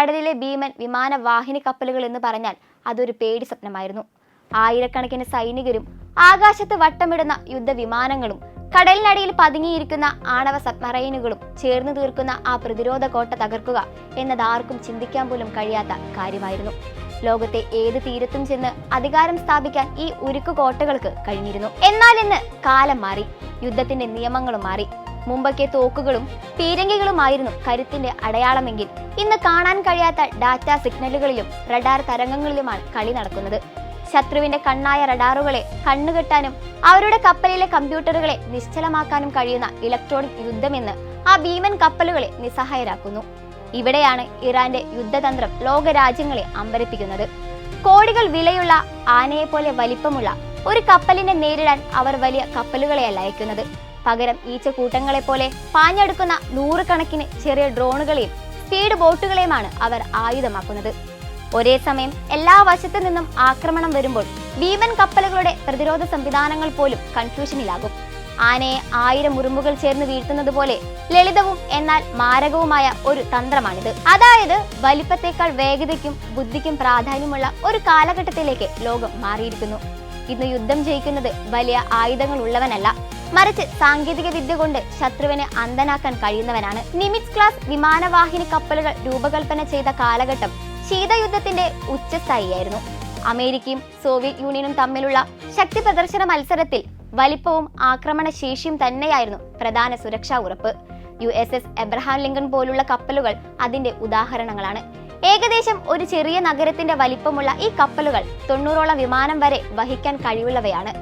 കടലിലെ ഭീമൻ വിമാനവാഹിനി കപ്പലുകൾ എന്ന് പറഞ്ഞാൽ അതൊരു പേടി സ്വപ്നമായിരുന്നു. ആയിരക്കണക്കിന് സൈനികരും ആകാശത്ത് വട്ടമിടുന്ന യുദ്ധവിമാനങ്ങളും കടലിനടിയിൽ പതുങ്ങിയിരിക്കുന്ന ആണവ സബ്മറൈനുകളും ചേർന്ന് തീർക്കുന്ന ആ പ്രതിരോധ കോട്ട തകർക്കുക എന്നത് ആർക്കും ചിന്തിക്കാൻ പോലും കഴിയാത്ത കാര്യമായിരുന്നു. ലോകത്തെ ഏത് തീരത്തും ചെന്ന് അധികാരം സ്ഥാപിക്കാൻ ഈ ഉരുക്കു കോട്ടകൾക്ക് കഴിഞ്ഞിരുന്നു. എന്നാൽ ഇന്ന് കാലം മാറി, യുദ്ധത്തിന്റെ നിയമങ്ങളും മാറി. മുമ്പൊക്കെ തോക്കുകളും പീരങ്കികളുമായിരുന്നു കരുത്തിന്റെ അടയാളമെങ്കിൽ ഇന്ന് കാണാൻ കഴിയാത്ത ഡാറ്റ സിഗ്നലുകളിലും റഡാർ തരംഗങ്ങളിലുമാണ് കളി നടക്കുന്നത്. ശത്രുവിന്റെ കണ്ണായ റഡാറുകളെ കണ്ണുകെട്ടാനും അവരുടെ കപ്പലിലെ കമ്പ്യൂട്ടറുകളെ നിശ്ചലമാക്കാനും കഴിയുന്ന ഇലക്ട്രോണിക് യുദ്ധമെന്ന് ആ ഭീമൻ കപ്പലുകളെ നിസ്സഹായരാക്കുന്നു. ഇവിടെയാണ് ഇറാന്റെ യുദ്ധതന്ത്രം ലോകരാജ്യങ്ങളെ അമ്പരപ്പിക്കുന്നത്. കോടികൾ വിലയുള്ള ആനയെപ്പോലെ വലിപ്പമുള്ള ഒരു കപ്പലിനെ നേരിടാൻ അവർ വലിയ കപ്പലുകളെയല്ല അയക്കുന്നത്. പകരം ഈച്ചക്കൂട്ടങ്ങളെ പോലെ പാഞ്ഞെടുക്കുന്ന നൂറുകണക്കിന് ചെറിയ ഡ്രോണുകളെയും സ്പീഡ് ബോട്ടുകളെയുമാണ് അവർ ആയുധമാക്കുന്നത്. ഒരേ സമയം എല്ലാ വശത്തു നിന്നും ആക്രമണം വരുമ്പോൾ ഭീമൻ കപ്പലുകളുടെ പ്രതിരോധ സംവിധാനങ്ങൾ പോലും കൺഫ്യൂഷനിലാകും. ആനയെ 1000 ഉറുമ്പുകൾ ചേർന്ന് വീഴ്ത്തുന്നത് പോലെ ലളിതവും എന്നാൽ മാരകവുമായ ഒരു തന്ത്രമാണിത്. അതായത് വലിപ്പത്തേക്കാൾ വേഗതയ്ക്കും ബുദ്ധിക്കും പ്രാധാന്യമുള്ള ഒരു കാലഘട്ടത്തിലേക്ക് ലോകം മാറിയിരിക്കുന്നു. ഇന്ന് യുദ്ധം ജയിക്കുന്നത് വലിയ ആയുധങ്ങൾ ഉള്ളവനല്ല, മറിച്ച് സാങ്കേതിക വിദ്യ കൊണ്ട് ശത്രുവിനെ അന്ധനാക്കാൻ കഴിയുന്നവനാണ്. നിമിറ്റ്സ് ക്ലാസ് വിമാനവാഹിനി കപ്പലുകൾ രൂപകൽപ്പന ചെയ്ത കാലഘട്ടം ശീതയുദ്ധത്തിന്റെ ഉച്ചസ്ഥായിയായിരുന്നു. അമേരിക്കയും സോവിയറ്റ് യൂണിയനും തമ്മിലുള്ള ശക്തി പ്രദർശന മത്സരത്തിൽ വലിപ്പവും ആക്രമണശേഷിയും തന്നെയായിരുന്നു പ്രധാന സുരക്ഷാ ഉറപ്പ്. USS എബ്രഹാം ലിങ്കൺ പോലുള്ള കപ്പലുകൾ അതിന്റെ ഉദാഹരണങ്ങളാണ്. ഏകദേശം ഒരു ചെറിയ നഗരത്തിന്റെ വലിപ്പമുള്ള ഈ കപ്പലുകൾ 90ഓളം വിമാനം വരെ വഹിക്കാൻ കഴിവുള്ളവയാണ്.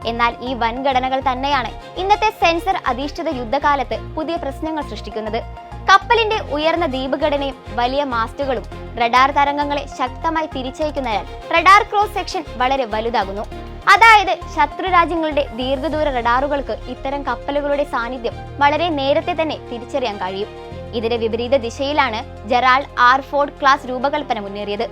എന്നാൽ ഈ വൻഘടനകൾ തന്നെയാണ് ഇന്നത്തെ സെൻസർ അധിഷ്ഠിത യുദ്ധകാലത്ത് പുതിയ പ്രശ്നങ്ങൾ സൃഷ്ടിക്കുന്നത്. കപ്പലിന്റെ ഉയർന്ന ദ്വീപുഘടനയും വലിയ മാസ്റ്റുകളും റഡാർ തരംഗങ്ങളെ ശക്തമായി തിരിച്ചയക്കുന്നതിനാൽ റഡാർ ക്രോസ് സെക്ഷൻ വളരെ വലുതാകുന്നു. അതായത് ശത്രു രാജ്യങ്ങളുടെ ദീർഘദൂര റഡാറുകൾക്ക് ഇത്തരം കപ്പലുകളുടെ സാന്നിധ്യം വളരെ നേരത്തെ തന്നെ തിരിച്ചറിയാൻ കഴിയും. ഇതിന്റെ വിപരീത ദിശയിലാണ് ജെറാൾഡ് ആർ ഫോർഡ് ക്ലാസ് രൂപകൽപ്പന മുന്നേറിയത്.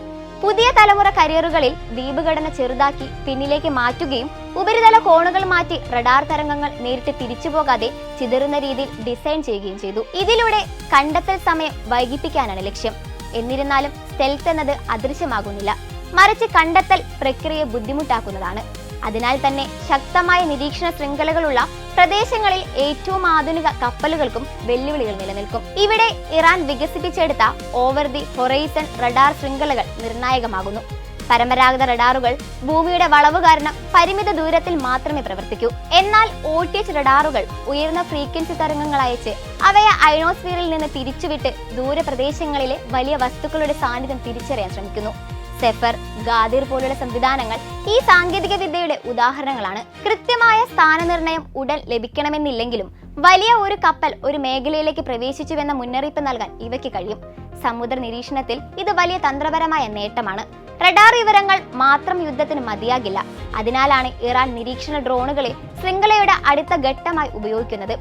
പുതിയ തലമുറ കരിയറുകളിൽ ദ്വീപുഘടന ചെറുതാക്കി പിന്നിലേക്ക് മാറ്റുകയും ഉപരിതല കോണുകൾ മാറ്റി റഡാർ തരംഗങ്ങൾ നേരിട്ട് തിരിച്ചു പോകാതെ ചിതറുന്ന രീതിയിൽ ഡിസൈൻ ചെയ്യുകയും ചെയ്തു. ഇതിലൂടെ കണ്ടെത്തൽ സമയം വൈകിപ്പിക്കാനാണ് ലക്ഷ്യം. എന്നിരുന്നാലും സ്റ്റെൽത്ത് എന്നത് അദൃശ്യമാകുന്നില്ല, മറിച്ച് കണ്ടെത്തൽ പ്രക്രിയയെ ബുദ്ധിമുട്ടാക്കുന്നതാണ്. അതിനാൽ തന്നെ ശക്തമായ നിരീക്ഷണ ശൃംഖലകളുള്ള പ്രദേശങ്ങളിൽ ഏറ്റവും ആധുനിക കപ്പലുകൾക്കും വെല്ലുവിളികൾ നിലനിൽക്കും. ഇവിടെ ഇറാൻ വികസിപ്പിച്ചെടുത്ത ഓവർ ദി ഹൊറൈസൺ റഡാർ ശൃംഖലകൾ നിർണായകമാകുന്നു. പരമ്പരാഗത റഡാറുകൾ ഭൂമിയുടെ വളവ് കാരണം പരിമിത ദൂരത്തിൽ മാത്രമേ പ്രവർത്തിക്കൂ. എന്നാൽ OTH റഡാറുകൾ ഉയർന്ന ഫ്രീക്വൻസി തരംഗങ്ങൾ അയച്ച് അവയെ അയണോസ്ഫിയറിൽ നിന്ന് തിരിച്ചുവിട്ട് ദൂരപ്രദേശങ്ങളിലെ വലിയ വസ്തുക്കളുടെ സാന്നിധ്യം തിരിച്ചറിയാൻ ശ്രമിക്കുന്നു. സെഫർ, ഗാദിർ പോലുള്ള സംവിധാനങ്ങൾ ഈ സാങ്കേതിക വിദ്യയുടെ ഉദാഹരണങ്ങളാണ്. കൃത്യമായ സ്ഥാനനിർണയം ഉടൻ ലഭിക്കണമെന്നില്ലെങ്കിലും വലിയ ഒരു കപ്പൽ ഒരു മേഖലയിലേക്ക് പ്രവേശിച്ചുവെന്ന മുന്നറിയിപ്പ് നൽകാൻ ഇവയ്ക്ക് കഴിയും. സമുദ്ര നിരീക്ഷണത്തിൽ ഇത് വലിയ തന്ത്രപരമായ നേട്ടമാണ്. റഡാർ വിവരങ്ങൾ മാത്രം യുദ്ധത്തിന് മതിയാകില്ല. അതിനാലാണ് ഇറാൻ നിരീക്ഷണ ഡ്രോണുകളെ ശൃംഖലയുടെ അടുത്ത ഘട്ടമായി ഉപയോഗിക്കുന്നത്.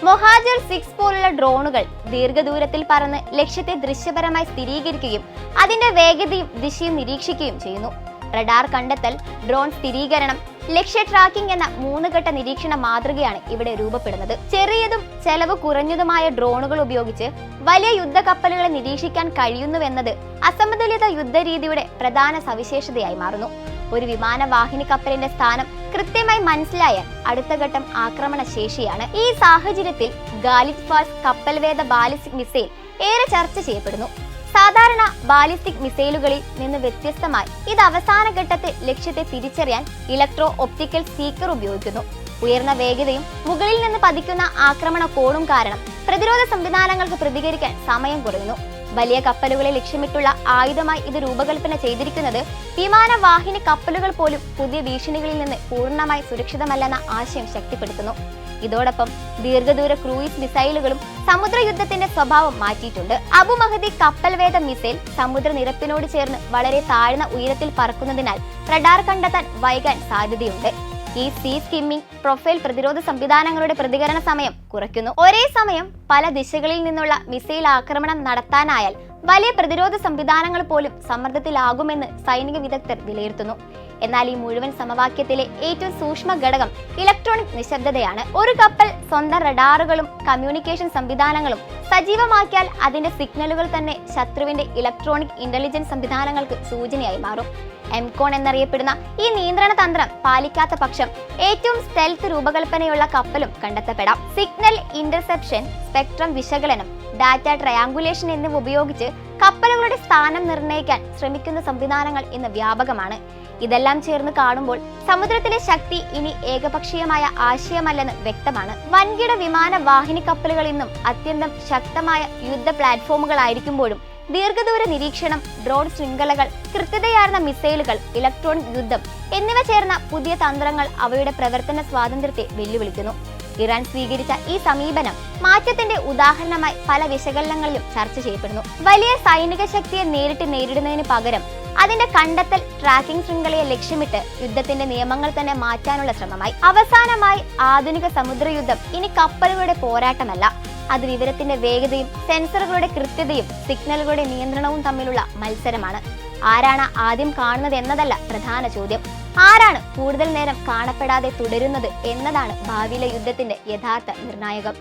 മൊഹാജിർ 6 പോലുള്ള ഡ്രോണുകൾ ദീർഘദൂരത്തിൽ പറന്ന് ലക്ഷ്യത്തെ ദൃശ്യപരമായി സ്ഥിരീകരിക്കുകയും അതിന്റെ വേഗതയും ദിശയും നിരീക്ഷിക്കുകയും ചെയ്യുന്നു. റഡാർ കണ്ടെത്തൽ, ഡ്രോൺ സ്ഥിരീകരണം, ലക്ഷ്യ ട്രാക്കിംഗ് എന്ന 3 ഘട്ട നിരീക്ഷണ മാതൃകയാണ് ഇവിടെ രൂപപ്പെടുന്നത്. ചെറിയതും ചെലവ് കുറഞ്ഞതുമായ ഡ്രോണുകൾ ഉപയോഗിച്ച് വലിയ യുദ്ധക്കപ്പലുകളെ നിരീക്ഷിക്കാൻ കഴിയുന്നുവെന്നത് അസമതുലിത യുദ്ധരീതിയുടെ പ്രധാന സവിശേഷതയായി മാറുന്നു. ഒരു വിമാനവാഹിനി കപ്പലിന്റെ സ്ഥാനം കൃത്യമായി മനസ്സിലായാൽ അടുത്ത ഘട്ടം ആക്രമണ ശേഷിയാണ്. ഈ സാഹചര്യത്തിൽ ഗാലിദ് ഫാസ് കപ്പൽവേദ ബാലിസ്റ്റിക് മിസൈൽ ഏറെ ചർച്ച ചെയ്യപ്പെടുന്നു. സാധാരണ ബാലിസ്റ്റിക് മിസൈലുകളിൽ നിന്ന് വ്യത്യസ്തമായി ഇത് അവസാന ഘട്ടത്തിൽ ലക്ഷ്യത്തെ തിരിച്ചറിയാൻ ഇലക്ട്രോ ഒപ്റ്റിക്കൽ സീക്കർ ഉപയോഗിക്കുന്നു. ഉയർന്ന വേഗതയും മുകളിൽ നിന്ന് പതിക്കുന്ന ആക്രമണ കോണും കാരണം പ്രതിരോധ സംവിധാനങ്ങൾക്ക് പ്രതികരിക്കാൻ സമയം കുറയുന്നു. വലിയ കപ്പലുകളെ ലക്ഷ്യമിട്ടുള്ള ആയുധമായി ഇത് രൂപകൽപ്പന ചെയ്തിരിക്കുന്നത് വിമാനവാഹിനി കപ്പലുകൾ പോലും പുതിയ ഭീഷണികളിൽ നിന്ന് പൂർണ്ണമായി സുരക്ഷിതമല്ലെന്ന ആശയം ശക്തിപ്പെടുത്തുന്നു. ഇതോടൊപ്പം ദീർഘദൂര ക്രൂയിസ് മിസൈലുകളും സമുദ്രയുദ്ധത്തിന്റെ സ്വഭാവം മാറ്റിയിട്ടുണ്ട്. അബു മഹദി കപ്പൽവേദ മിസൈൽ സമുദ്രനിരപ്പിനോട് ചേർന്ന് വളരെ താഴ്ന്ന ഉയരത്തിൽ പറക്കുന്നതിനാൽ റഡാർ കണ്ടെത്താൻ വൈകാൻ സാധ്യതയുണ്ട്. ഈ സീ സ്കിമ്മിംഗ് പ്രൊഫൈൽ പ്രതിരോധ സംവിധാനങ്ങളുടെ പ്രതികരണ സമയം കുറയ്ക്കുന്നു. ഒരേ സമയം പല ദിശകളിൽ നിന്നുള്ള മിസൈൽ ആക്രമണം നടത്താനായാൽ വലിയ പ്രതിരോധ സംവിധാനങ്ങൾ പോലും സമ്മർദ്ദത്തിലാകുമെന്ന് സൈനിക വിദഗ്ധർ വിലയിരുത്തുന്നു. എന്നാൽ ഈ മുഴുവൻ സമവാക്യത്തിലെ ഏറ്റവും സൂക്ഷ്മ ഘടകം ഇലക്ട്രോണിക് നിശബ്ദതയാണ്. ഒരു കപ്പൽ സ്വന്തം റഡാറുകളും കമ്മ്യൂണിക്കേഷൻ സംവിധാനങ്ങളും സജീവമാക്കിയാൽ അതിന്റെ സിഗ്നലുകൾ തന്നെ ശത്രുവിന്റെ ഇലക്ട്രോണിക് ഇന്റലിജൻസ് സംവിധാനങ്ങൾക്ക് സൂചനയായി മാറും. എംകോൺ എന്നറിയപ്പെടുന്ന ഈ നിയന്ത്രണ തന്ത്രം പാലിക്കാത്ത പക്ഷം ഏറ്റവും സ്റ്റെൽത്ത് രൂപകൽപ്പനയുള്ള കപ്പലും കണ്ടെത്തപ്പെടാം. സിഗ്നൽ ഇന്റർസെപ്ഷൻ, സ്പെക്ട്രം വിശകലനം, ഡാറ്റ ട്രയാങ്കുലേഷൻ എന്നിവ ഉപയോഗിച്ച് കപ്പലുകളുടെ സ്ഥാനം നിർണ്ണയിക്കാൻ ശ്രമിക്കുന്ന സംവിധാനങ്ങൾ ഇന്ന് വ്യാപകമാണ്. ഇതെല്ലാം ചേർന്ന് കാണുമ്പോൾ സമുദ്രത്തിലെ ശക്തി ഇനി ഏകപക്ഷീയമായ ആശയമല്ലെന്ന് വ്യക്തമാണ്. വൻകിട വിമാന വാഹിനി കപ്പലുകൾ ഇന്നും അത്യന്തം ശക്തമായ യുദ്ധ പ്ലാറ്റ്ഫോമുകളായിരിക്കുമ്പോഴും ദീർഘദൂര നിരീക്ഷണം, ഡ്രോൺ ശൃംഖലകൾ, കൃത്യതയാർന്ന മിസൈലുകൾ, ഇലക്ട്രോണിക് യുദ്ധം എന്നിവ ചേർന്ന പുതിയ തന്ത്രങ്ങൾ അവയുടെ പ്രവർത്തന സ്വാതന്ത്ര്യത്തെ വെല്ലുവിളിക്കുന്നു. ഇറാൻ സ്വീകരിച്ച ഈ സമീപനം മാറ്റത്തിന്റെ ഉദാഹരണമായി പല വിശകലനങ്ങളിലും ചർച്ച ചെയ്യപ്പെടുന്നു. വലിയ സൈനിക ശക്തിയെ നേരിടുന്നതിന് പകരം അതിന്റെ കണ്ടെത്തൽ ട്രാക്കിംഗ് ശൃംഖലയെ ലക്ഷ്യമിട്ട് യുദ്ധത്തിന്റെ നിയമങ്ങൾ തന്നെ മാറ്റാനുള്ള ശ്രമമായി. അവസാനമായി ആധുനിക സമുദ്രയുദ്ധം ഇനി കപ്പലുകളുടെ പോരാട്ടമല്ല, അത് വിവരത്തിന്റെ വേഗതയും സെൻസറുകളുടെ കൃത്യതയും സിഗ്നലുകളുടെ നിയന്ത്രണവും തമ്മിലുള്ള മത്സരമാണ്. ആരാണ് ആദ്യം കാണുന്നത് എന്നതല്ല പ്രധാന ചോദ്യം, ആരാണ് കൂടുതൽ നേരം കാണപ്പെടാതെ തുടരുന്നത് എന്നതാണ് ഭാവിയിലെ യുദ്ധത്തിന്റെ യഥാർത്ഥ നിർണായകം.